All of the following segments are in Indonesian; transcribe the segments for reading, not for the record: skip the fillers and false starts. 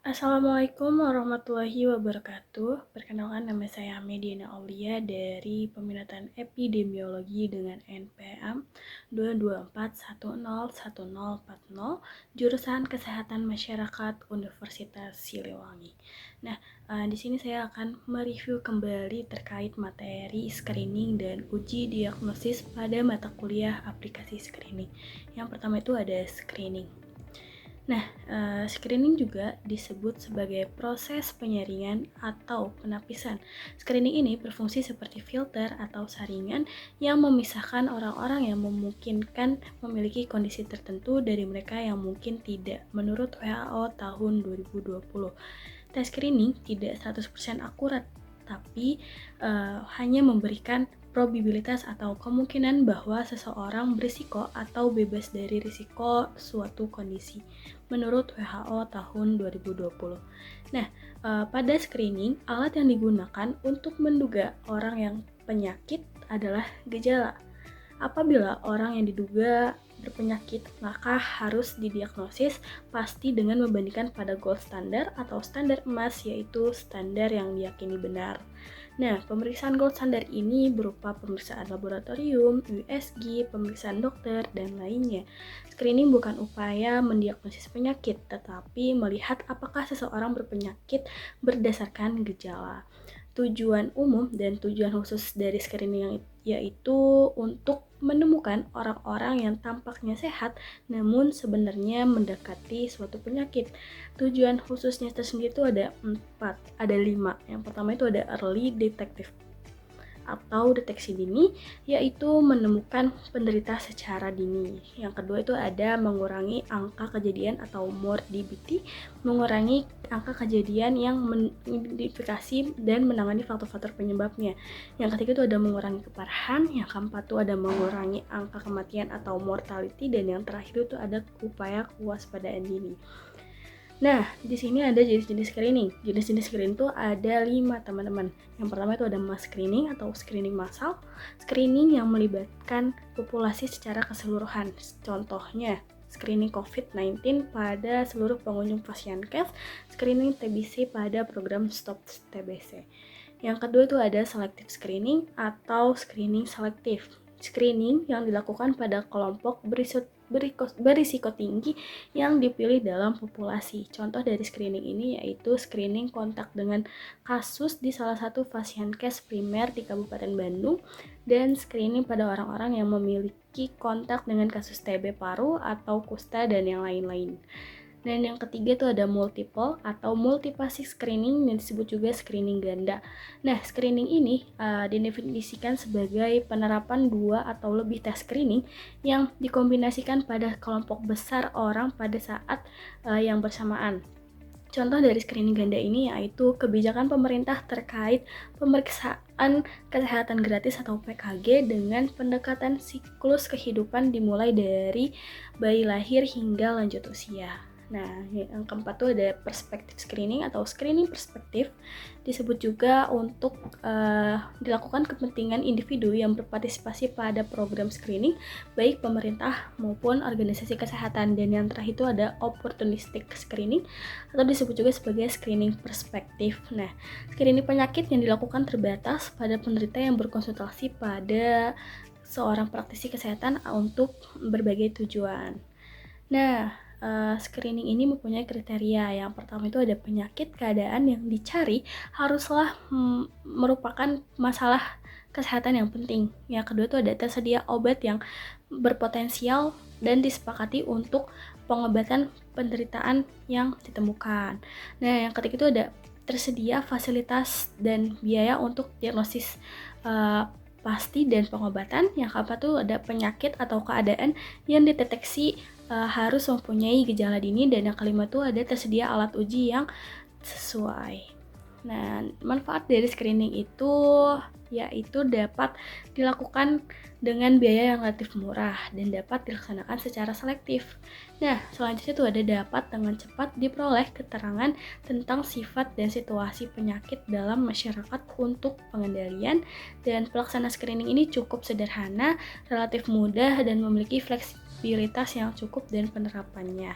Assalamualaikum warahmatullahi wabarakatuh. Perkenalkan, nama saya Mediana Aulia dari Peminatan Epidemiologi dengan NPM 224101040, jurusan Kesehatan Masyarakat Universitas Siliwangi. Nah, di sini saya akan mereview kembali terkait materi screening dan uji diagnosis pada mata kuliah aplikasi screening. Yang pertama itu ada screening. Nah, screening juga disebut sebagai proses penyaringan atau penapisan. Screening ini berfungsi seperti filter atau saringan yang memisahkan orang-orang yang memungkinkan memiliki kondisi tertentu dari mereka yang mungkin tidak, menurut WHO tahun 2020. Tes screening tidak 100% akurat, tapi hanya memberikan probabilitas atau kemungkinan bahwa seseorang berisiko atau bebas dari risiko suatu kondisi menurut WHO tahun 2020. Nah, pada screening, alat yang digunakan untuk menduga orang yang penyakit adalah gejala. Apabila orang yang diduga berpenyakit, maka harus didiagnosis pasti dengan membandingkan pada gold standard atau standar emas, yaitu standar yang diyakini benar. Nah, pemeriksaan gold standard ini berupa pemeriksaan laboratorium, USG, pemeriksaan dokter, dan lainnya. Screening bukan upaya mendiagnosis penyakit, tetapi melihat apakah seseorang berpenyakit berdasarkan gejala. Tujuan umum dan tujuan khusus dari screening yaitu untuk menemukan orang-orang yang tampaknya sehat namun sebenarnya mendekati suatu penyakit. Tujuan khususnya tersendiri itu ada 5. Yang pertama itu ada early detective atau deteksi dini, yaitu menemukan penderita secara dini. Yang kedua itu ada mengurangi angka kejadian atau morbidity, mengurangi angka kejadian yang mengidentifikasi dan menangani faktor-faktor penyebabnya. Yang ketiga itu ada mengurangi keparahan, yang keempat itu ada mengurangi angka kematian atau mortality, dan yang terakhir itu ada upaya kewaspadaan dini. Nah, di sini ada jenis-jenis screening. Jenis-jenis screening itu ada 5, teman-teman. Yang pertama itu ada mass screening atau screening massal. Screening yang melibatkan populasi secara keseluruhan. Contohnya, screening COVID-19 pada seluruh pengunjung Pasienkes, screening TBC pada program Stop TBC. Yang kedua itu ada selective screening atau screening selektif. Screening yang dilakukan pada kelompok berisiko tinggi yang dipilih dalam populasi. Contoh dari screening ini yaitu screening kontak dengan kasus di salah satu Pasienkes primer di Kabupaten Bandung dan screening pada orang-orang yang memiliki kontak dengan kasus TB paru atau kusta dan yang lain-lain. Dan yang ketiga itu ada multiple atau multipasik screening yang disebut juga screening ganda. Nah, screening ini didefinisikan sebagai penerapan 2 atau lebih tes screening yang dikombinasikan pada kelompok besar orang pada saat yang bersamaan. Contoh dari screening ganda ini yaitu kebijakan pemerintah terkait pemeriksaan kesehatan gratis atau PKG dengan pendekatan siklus kehidupan dimulai dari bayi lahir hingga lanjut usia. Nah, yang keempat tuh ada perspektif screening atau screening perspektif, disebut juga untuk dilakukan kepentingan individu yang berpartisipasi pada program screening, baik pemerintah maupun organisasi kesehatan. Dan yang terakhir itu ada opportunistic screening atau disebut juga sebagai screening perspektif. Nah, screening penyakit yang dilakukan terbatas pada penderita yang berkonsultasi pada seorang praktisi kesehatan untuk berbagai tujuan. Nah, screening ini mempunyai kriteria. Yang pertama itu ada penyakit keadaan yang dicari haruslah merupakan masalah kesehatan yang penting. Yang kedua itu ada tersedia obat yang berpotensial dan disepakati untuk pengobatan penderitaan yang ditemukan. Nah, yang ketiga itu ada tersedia fasilitas dan biaya untuk diagnosis pasti dan pengobatan. Yang keempat itu ada penyakit atau keadaan yang dideteksi harus mempunyai gejala dini, dan yang kelima itu ada tersedia alat uji yang sesuai. Nah, manfaat dari screening itu yaitu dapat dilakukan dengan biaya yang relatif murah dan dapat dilaksanakan secara selektif. Nah, selanjutnya itu ada dapat dengan cepat diperoleh keterangan tentang sifat dan situasi penyakit dalam masyarakat untuk pengendalian, dan pelaksana screening ini cukup sederhana, relatif mudah, dan memiliki fleksibilitas yang cukup dan penerapannya.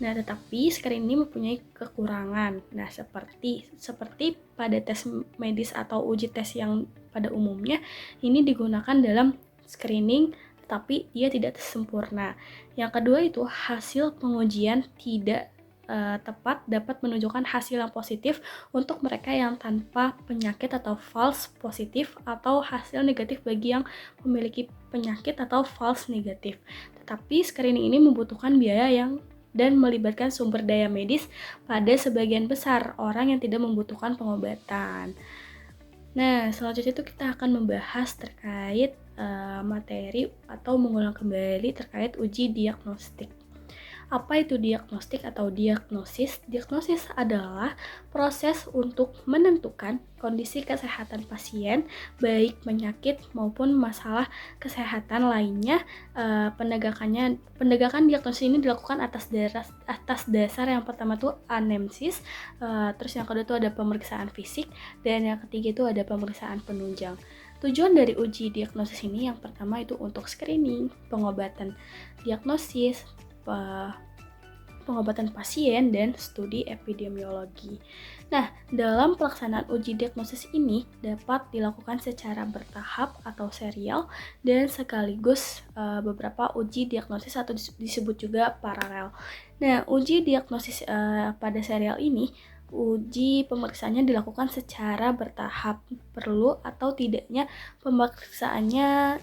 Nah, tetapi screening ini mempunyai kekurangan. Nah, seperti pada tes medis atau uji tes yang pada umumnya ini digunakan dalam screening, tapi dia tidak sempurna. Yang kedua itu hasil pengujian tidak tepat dapat menunjukkan hasil yang positif untuk mereka yang tanpa penyakit atau false positif, atau hasil negatif bagi yang memiliki penyakit atau false negatif. Tetapi screening ini membutuhkan biaya dan melibatkan sumber daya medis pada sebagian besar orang yang tidak membutuhkan pengobatan. Nah, selanjutnya itu kita akan membahas terkait materi atau mengulang kembali terkait uji diagnostik. Apa itu diagnostik atau diagnosis? Diagnosis adalah proses untuk menentukan kondisi kesehatan pasien, baik penyakit maupun masalah kesehatan lainnya. Penegakan diagnosis ini dilakukan atas dasar yang pertama tuh anamnesis, terus yang kedua itu ada pemeriksaan fisik, dan yang ketiga itu ada pemeriksaan penunjang. Tujuan dari uji diagnosis ini yang pertama itu untuk screening, pengobatan diagnosis, pengobatan pasien, dan studi epidemiologi. Nah, dalam pelaksanaan uji diagnosis ini dapat dilakukan secara bertahap atau serial dan sekaligus beberapa uji diagnosis atau disebut juga paralel. Nah, uji diagnosis pada serial ini uji pemeriksaannya dilakukan secara bertahap. Perlu atau tidaknya pemeriksaannya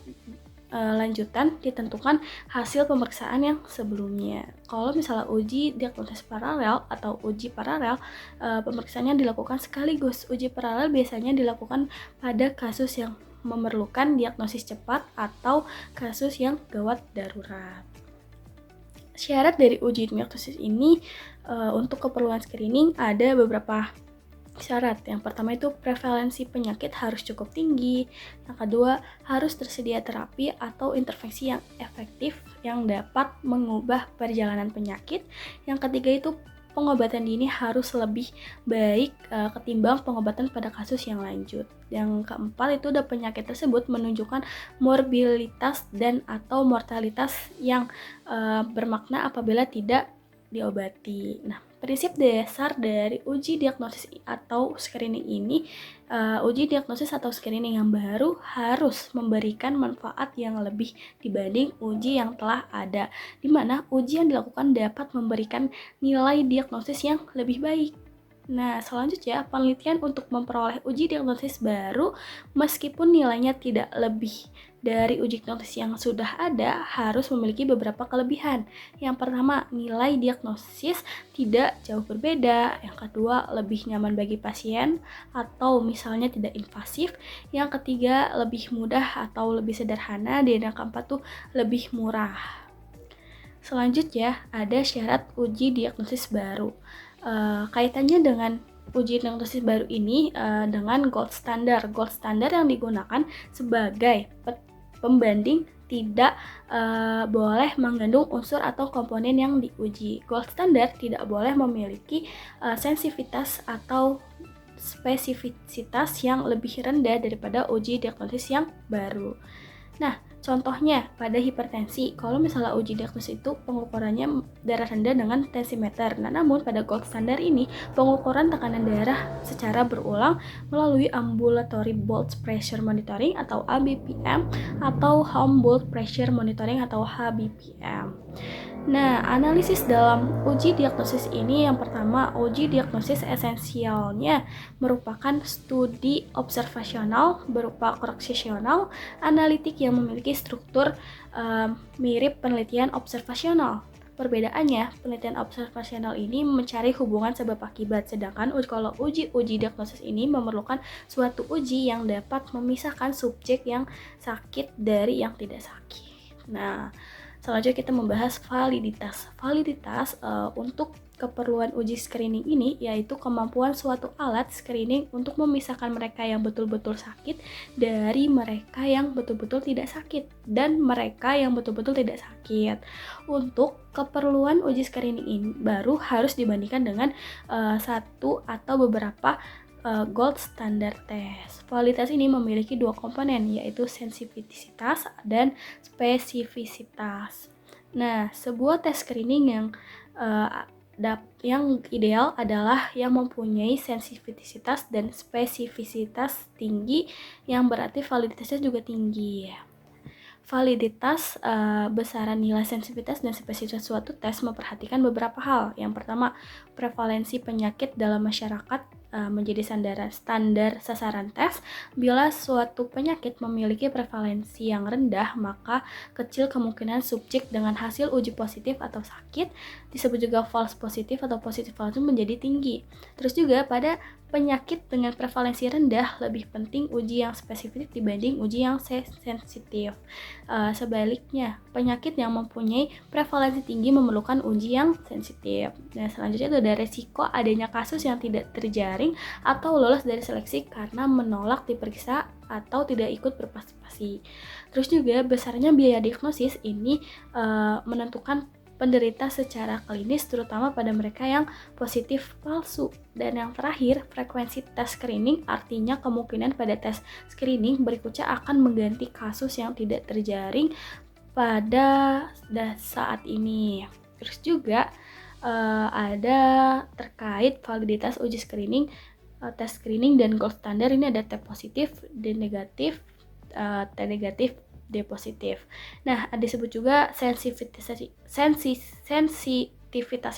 lanjutan ditentukan hasil pemeriksaan yang sebelumnya. Kalau misalnya uji diagnosis paralel atau uji paralel, pemeriksaannya dilakukan sekaligus. Uji paralel biasanya dilakukan pada kasus yang memerlukan diagnosis cepat atau kasus yang gawat darurat. Syarat dari uji diagnosis ini untuk keperluan screening ada beberapa syarat. Yang pertama itu prevalensi penyakit harus cukup tinggi. Yang kedua, harus tersedia terapi atau intervensi yang efektif yang dapat mengubah perjalanan penyakit. Yang ketiga itu pengobatan dini harus lebih baik ketimbang pengobatan pada kasus yang lanjut. Yang keempat itu penyakit tersebut menunjukkan morbilitas dan atau mortalitas yang bermakna apabila tidak diobati. Nah, prinsip dasar dari uji diagnosis atau screening ini, uji diagnosis atau screening yang baru harus memberikan manfaat yang lebih dibanding uji yang telah ada, di mana uji yang dilakukan dapat memberikan nilai diagnosis yang lebih baik. Nah, selanjutnya penelitian untuk memperoleh uji diagnosis baru meskipun nilainya tidak lebih dari uji diagnosis yang sudah ada harus memiliki beberapa kelebihan. Yang pertama, nilai diagnosis tidak jauh berbeda. Yang kedua, lebih nyaman bagi pasien atau misalnya tidak invasif. Yang ketiga, lebih mudah atau lebih sederhana. Dan yang keempat tuh lebih murah. Selanjutnya, ada syarat uji diagnosis baru. Kaitannya dengan uji diagnosis baru ini dengan gold standard. Gold standard yang digunakan sebagai pembanding tidak boleh mengandung unsur atau komponen yang diuji. Gold standard tidak boleh memiliki sensitivitas atau spesifisitas yang lebih rendah daripada uji diagnosis yang baru. Nah, contohnya pada hipertensi, kalau misalnya uji diagnosis itu pengukurannya darah rendah dengan tensimeter. Nah, namun pada gold standard ini pengukuran tekanan darah secara berulang melalui ambulatory blood pressure monitoring atau ABPM atau home blood pressure monitoring atau HBPM. Nah, analisis dalam uji diagnosis ini yang pertama, uji diagnosis esensialnya merupakan studi observasional berupa cross-sectional analitik yang memiliki struktur mirip penelitian observasional. Perbedaannya, penelitian observasional ini mencari hubungan sebab akibat, sedangkan kalau uji diagnosis ini memerlukan suatu uji yang dapat memisahkan subjek yang sakit dari yang tidak sakit. Nah, selanjutnya kita membahas validitas. Validitas untuk keperluan uji screening ini yaitu kemampuan suatu alat screening untuk memisahkan mereka yang betul-betul sakit dari mereka yang betul-betul tidak sakit dan mereka yang betul-betul tidak sakit. Untuk keperluan uji screening ini baru harus dibandingkan dengan satu atau beberapa gold standard test. Validitas ini memiliki dua komponen yaitu sensitivitas dan spesifisitas. Nah, sebuah tes screening yang ideal adalah yang mempunyai sensitivitas dan spesifisitas tinggi, yang berarti validitasnya juga tinggi ya. Validitas, besaran nilai sensitivitas dan spesifitas suatu tes memperhatikan beberapa hal. Yang pertama, prevalensi penyakit dalam masyarakat menjadi standar sasaran tes. Bila suatu penyakit memiliki prevalensi yang rendah, maka kecil kemungkinan subjek dengan hasil uji positif atau sakit, disebut juga false positif atau positif false, menjadi tinggi. Terus juga pada penyakit dengan prevalensi rendah, lebih penting uji yang spesifik dibanding uji yang sensitif. Sebaliknya, penyakit yang mempunyai prevalensi tinggi memerlukan uji yang sensitif. Nah, selanjutnya itu ada resiko adanya kasus yang tidak terjaring atau lolos dari seleksi karena menolak diperiksa atau tidak ikut berpartisipasi. Terus juga besarnya biaya diagnosis ini menentukan penderita secara klinis, terutama pada mereka yang positif palsu. Dan yang terakhir, frekuensi tes screening, artinya kemungkinan pada tes screening berikutnya akan mengganti kasus yang tidak terjaring pada saat ini. Terus juga ada terkait validitas uji screening, tes screening dan gold standar. Ini ada T positif, D negatif, T negatif, D positif. Nah, disebut juga sensitivitas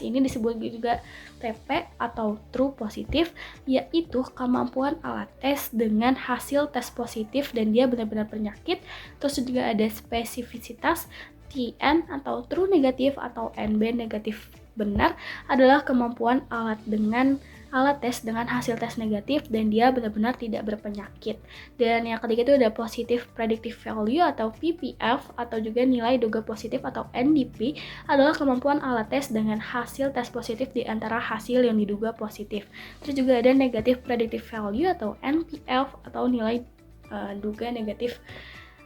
ini disebut juga TP atau true positif, yaitu kemampuan alat tes dengan hasil tes positif dan dia benar-benar penyakit. Terus juga ada spesifisitas TN atau true negatif atau NB negatif benar, adalah kemampuan alat tes dengan hasil tes negatif dan dia benar-benar tidak berpenyakit. Dan yang ketiga itu ada positive predictive value atau PPV atau juga nilai duga positif atau NDP, adalah kemampuan alat tes dengan hasil tes positif di antara hasil yang diduga positif. Terus juga ada negative predictive value atau NPV atau nilai duga negatif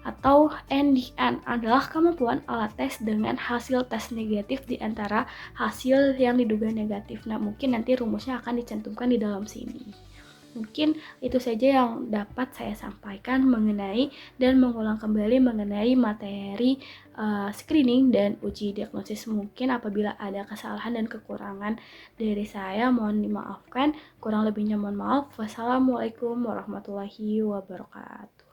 atau NDN, adalah kemampuan alat tes dengan hasil tes negatif di antara hasil yang diduga negatif. Nah, mungkin nanti rumusnya akan dicantumkan di dalam sini. Mungkin itu saja yang dapat saya sampaikan mengenai dan mengulang kembali mengenai materi screening dan uji diagnosis. Mungkin apabila ada kesalahan dan kekurangan dari saya, mohon dimaafkan. Kurang lebihnya mohon maaf. Wassalamualaikum warahmatullahi wabarakatuh.